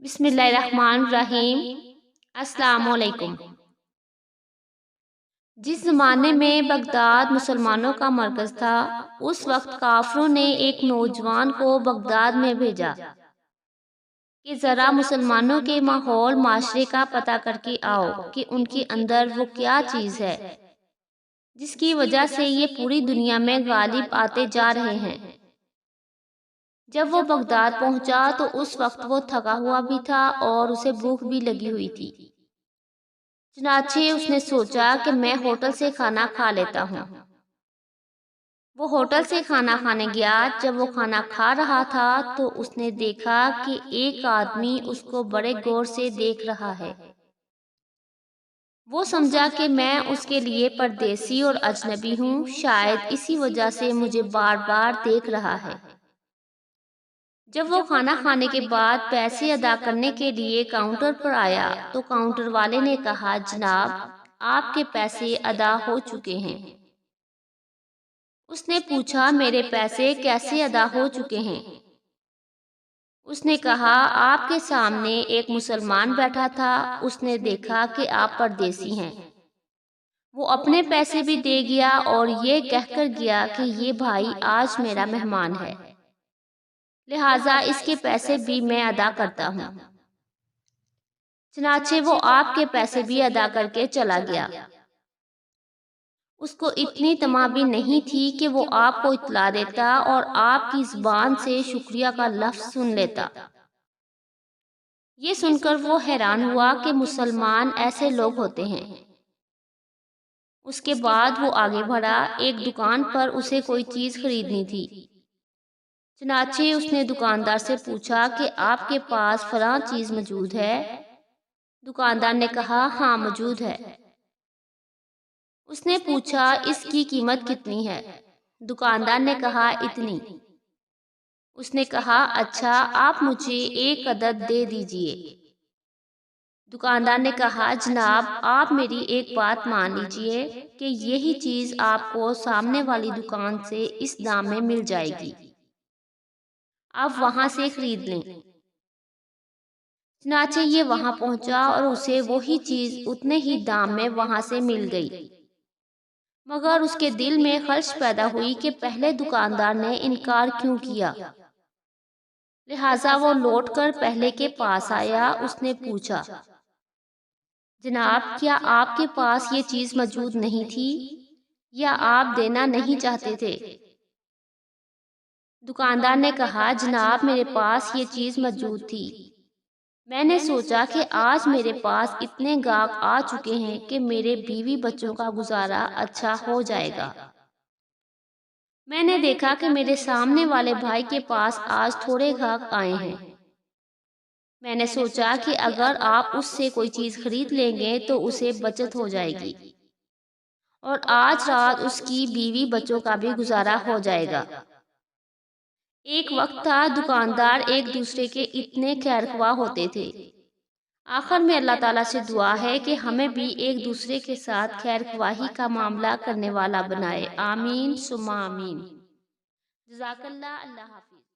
بسم اللہ الرحمن الرحیم۔ السلام علیکم۔ جس زمانے میں بغداد مسلمانوں کا مرکز تھا، اس وقت کافروں نے ایک نوجوان کو بغداد میں بھیجا کہ ذرا مسلمانوں کے ماحول معاشرے کا پتہ کر کے آؤ کہ ان کے اندر وہ کیا چیز ہے جس کی وجہ سے یہ پوری دنیا میں غالب آتے جا رہے ہیں۔ جب وہ بغداد پہنچا تو اس وقت وہ تھکا ہوا بھی تھا اور اسے بھوک بھی لگی ہوئی تھی۔ چنانچہ اس نے سوچا کہ میں ہوٹل سے کھانا کھا لیتا ہوں۔ وہ ہوٹل سے کھانا کھانے گیا۔ جب وہ کھانا کھا رہا تھا تو اس نے دیکھا کہ ایک آدمی اس کو بڑے غور سے دیکھ رہا ہے۔ وہ سمجھا کہ میں اس کے لیے پردیسی اور اجنبی ہوں، شاید اسی وجہ سے مجھے بار بار دیکھ رہا ہے۔ جب وہ کھانا کھانے کے بعد پیسے ادا کرنے کے لیے کاؤنٹر پر آیا تو کاؤنٹر والے نے کہا، جناب آپ کے پیسے ادا ہو چکے ہیں۔ اس نے پوچھا، میرے پیسے کیسے ادا ہو چکے ہیں؟ اس نے کہا، آپ کے سامنے ایک مسلمان بیٹھا تھا، اس نے دیکھا کہ آپ پردیسی ہیں، وہ اپنے پیسے بھی دے گیا اور یہ کہہ کر گیا کہ یہ بھائی آج میرا مہمان ہے، لہٰذا اس کے پیسے بھی میں ادا کرتا ہوں۔ چنانچہ وہ آپ کے پیسے بھی ادا کر کے چلا گیا۔ اس کو اتنی طمع بھی نہیں تھی کہ وہ آپ کو اطلاع دیتا اور آپ کی زبان سے شکریہ کا لفظ سن لیتا۔ یہ سن کر وہ حیران ہوا کہ مسلمان ایسے لوگ ہوتے ہیں۔ اس کے بعد وہ آگے بڑھا۔ ایک دکان پر اسے کوئی چیز خریدنی تھی۔ چنانچہ اس نے دکاندار سے پوچھا کہ آپ کے پاس فلاں چیز موجود ہے؟ دکاندار نے کہا، ہاں موجود ہے۔ اس نے پوچھا، اس کی قیمت کتنی ہے؟ دکاندار نے کہا، اتنی۔ اس نے کہا، اچھا آپ مجھے ایک عدد دے دیجئے۔ دکاندار نے کہا، جناب آپ میری ایک بات مان لیجئے کہ یہی چیز آپ کو سامنے والی دکان سے اس دام میں مل جائے گی، آپ وہاں سے خرید لیں۔ چنانچہ یہ وہاں پہنچا اور اسے وہی چیز اتنے ہی دام میں وہاں سے مل گئی، مگر اس کے دل میں خلش پیدا ہوئی کہ پہلے دکاندار نے انکار کیوں کیا۔ لہٰذا وہ لوٹ کر پہلے کے پاس آیا۔ اس نے پوچھا، جناب کیا آپ کے پاس یہ چیز موجود نہیں تھی یا آپ دینا نہیں چاہتے تھے؟ دکاندار نے کہا، جناب میرے پاس یہ چیز موجود تھی، میں نے سوچا کہ آج میرے پاس اتنے گاہک آ چکے ہیں کہ میرے بیوی بچوں کا گزارا اچھا ہو جائے گا۔ میں نے دیکھا کہ میرے سامنے والے بھائی کے پاس آج تھوڑے گاہک آئے ہیں، میں نے سوچا کہ اگر آپ اس سے کوئی چیز خرید لیں گے تو اسے بچت ہو جائے گی اور آج رات اس کی بیوی بچوں کا بھی گزارا ہو جائے گا۔ ایک وقت تھا دکاندار ایک دوسرے کے اتنے خیر خواہ ہوتے تھے۔ آخر میں اللہ تعالیٰ سے دعا ہے کہ ہمیں بھی ایک دوسرے کے ساتھ خیر خواہی کا معاملہ کرنے والا بنائے۔ آمین ثم آمین۔ جزاک اللہ۔ اللہ حافظ۔